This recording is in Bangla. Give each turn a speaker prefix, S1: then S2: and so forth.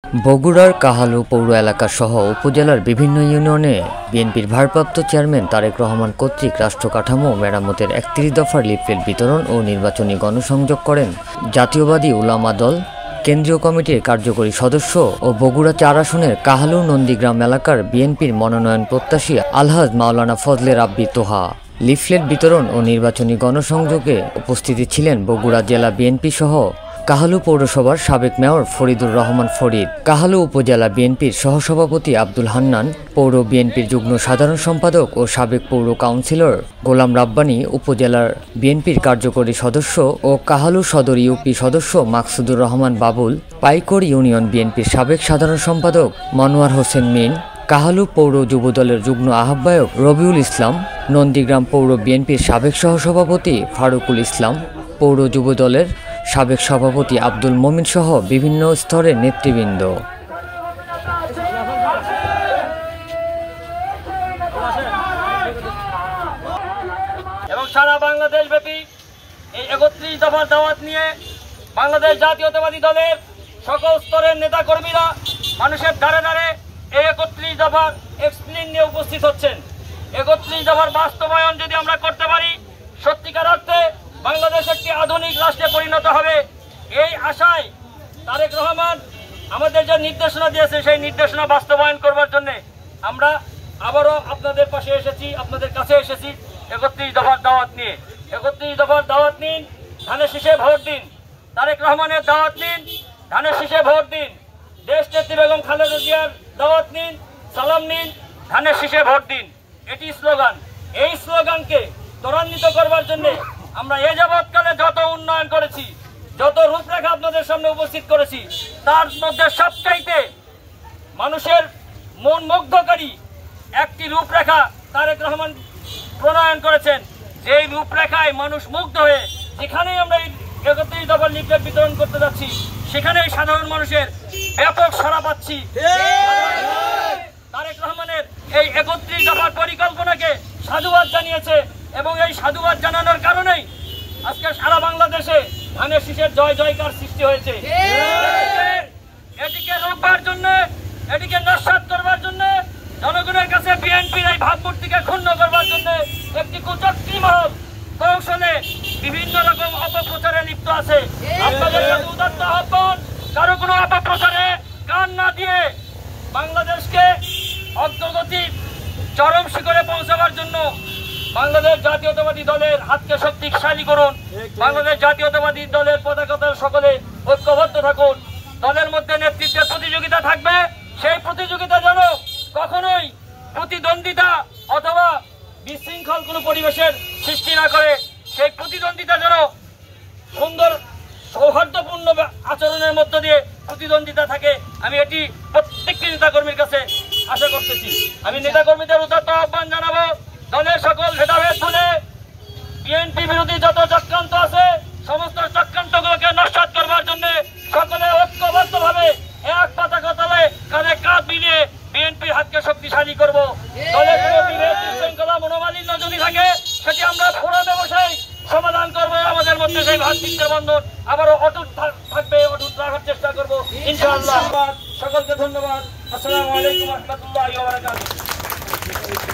S1: বগুড়ার কাহালু পৌর এলাকা সহ উপজেলার বিভিন্ন ইউনিয়নে বিএনপির ভারপ্রাপ্ত চেয়ারম্যান তারেক রহমান কর্তৃক রাষ্ট্র কাঠামো মেরামতের ৩১ দফার লিফলেট বিতরণ ও নির্বাচনী গণসংযোগ করেন জাতীয়বাদী উলামা দল কেন্দ্রীয় কমিটির কার্যকরী সদস্য ও বগুড়া ৪ আসনের কাহালু নন্দীগ্রাম এলাকার বিএনপির মনোনয়ন প্রত্যাশী আলহাজ মাওলানা ফজলে রাব্বি তোহা। লিফলেট বিতরণ ও নির্বাচনী গণসংযোগে উপস্থিতি ছিলেন বগুড়া জেলা বিএনপি সহ কাহালু পৌরসভার সাবেক মেয়র ফরিদুর রহমান ফরিদ, কাহালু উপজেলা বিএনপির সহসভাপতি আব্দুল হান্নান, পৌর বিএনপির যুগ্ম সাধারণ সম্পাদক ও সাবেক পৌর কাউন্সিলর গোলাম রাব্বানী, উপজেলার বিএনপির কার্যকরী সদস্য ও কাহালু সদর ইউপি সদস্য মাকসুদুর রহমান বাবুল, পাইকড় ইউনিয়ন বিএনপির সাবেক সাধারণ সম্পাদক মনোয়ার হোসেন মিন, কাহালু পৌর যুবদলের যুগ্ম আহ্বায়ক রবিউল ইসলাম, নন্দীগ্রাম পৌর বিএনপির সাবেক সহসভাপতি ফারুকুল ইসলাম, পৌর যুবদলের সাবেক সভাপতি আব্দুল মমিন সহ বিভিন্ন স্তরের নেতৃবৃন্দ।
S2: এবং সারা বাংলাদেশ ব্যাপী এই ৩১ দফার দাওয়াত নিয়ে বাংলাদেশ জাতীয়তাবাদী দলের সকল স্তরের নেতা কর্মীরা মানুষের দ্বারে দ্বারে এই ৩১ দফার এক্সপ্লেন নিয়ে উপস্থিত হচ্ছেন। ৩১ দফার বাস্তবায়ন যদি আমরা করতে পারি, সত্যিকার অর্থে বাংলাদেশ একটি আধুনিক রাষ্ট্রে পরিণত হবে। এই আশায় তারেক রহমান আমাদের যে নির্দেশনা দিয়েছে সেই নির্দেশনা বাস্তবায়ন করবার জন্য আমরা আবারও আপনাদের পাশে এসেছি, আপনাদের কাছে এসেছি ৩১ দফার দাওয়াত নিয়ে। ৩১ দফার দাওয়াত নিন, ধানের শীষে ভোট দিন। তারেক রহমানের দাওয়াত নিন, ধানের শীষে ভোট দিন। দেশ নেত্রী বেগম খালেদা জিয়ার দাওয়াত নিন, সালাম নিন, ধানের শীষে ভোট দিন। এটি স্লোগান। এই স্লোগানকে ত্বরান্বিত করবার জন্য আমরা এ যাবৎকালে যত উন্নয়ন করেছি, যত রূপরেখা আপনাদের সামনে উপস্থিত করেছি, তার মধ্যে সবচাইতে মানুষের মন মুগ্ধকারী একটি রূপরেখা তারেক রহমান প্রণয়ন করেছেন। যেই রূপরেখায় মানুষ মুগ্ধ হয়ে যেখানেই আমরা এই ৩১ দফার লিফলেট বিতরণ করতে যাচ্ছি, সেখানেই সাধারণ মানুষের ব্যাপক সাড়া পাচ্ছি। তারেক রহমানের এই ৩১ দফার পরিকল্পনাকে সাধুবাদ জানিয়েছে এবং এই সাধুবাদ জানানোর কারণেই আজকে সারা বাংলাদেশে ধানের শীষের জয় জয়কার সৃষ্টি হয়েছে। এটিকে রোকবার জন্য, এটিকে নস্যাৎ করবার জন্য, জনগণের কাছে বিএনপির এই ভাবমূর্তিকে ক্ষুণ্ণ করবার জন্য একটি কুচক্রী মহল কৌশলে বিভিন্ন রকম অপপ্রচারে লিপ্ত আছে। আপনাদের কাছে উদাত্ত আহ্বান, কারো কোনো অপপ্রচারে কান না দিয়ে বাংলাদেশকে অগ্রগতির চরম শিখরে পৌঁছাবার জন্য বাংলাদেশ জাতীয়তাবাদী দলের হাতকে শক্তিশালী করুন। বাংলাদেশ জাতীয়তাবাদী দলের পতাকাতে সকলে ঐক্যবদ্ধ থাকুন। দলের মধ্যে নেতৃত্বের প্রতিযোগিতা থাকবে, সেই প্রতিযোগিতা যেন কখনোই প্রতিদ্বন্দ্বিতা অথবা বিশৃঙ্খল কোনো পরিবেশের সৃষ্টি না করে। সেই প্রতিদ্বন্দ্বিতা যেন সুন্দর সৌহার্দ্যপূর্ণ আচরণের মধ্য দিয়ে প্রতিদ্বন্দ্বিতা থাকে। আমি এটি প্রত্যেকটি নেতাকর্মীর কাছে আশা করতেছি। আমি নেতাকর্মীদের উদাত্ত আহ্বান জানাবো, দলের সকল ভেদাভেদ ভুলে বিএনপি বিরোধী যত চক্রান্ত আছে সমস্ত চক্রান্তগুলোকে নস্যাৎ করবার জন্য সকলে ঐক্যবদ্ধভাবে এক পতাকা তলে কাঁধে কাঁধ মিলিয়ে বিএনপির হাতকে শক্তিশালী করব। দলের কোনো বিভেদ বিশৃঙ্খলা মনোমালিন্য যদি থাকে সেটি আমরা ফোরামে বসেই সমাধান করবো। আমাদের মধ্যে সেই ভ্রাতৃত্বের বন্ধন আবারও অটুট থাকবে, অটুট রাখার চেষ্টা করবো ইনশাআল্লাহ। সকলকে ধন্যবাদ। আসসালামু আলাইকুম ওয়া রাহমাতুল্লাহি ওয়া বারাকাতুহু।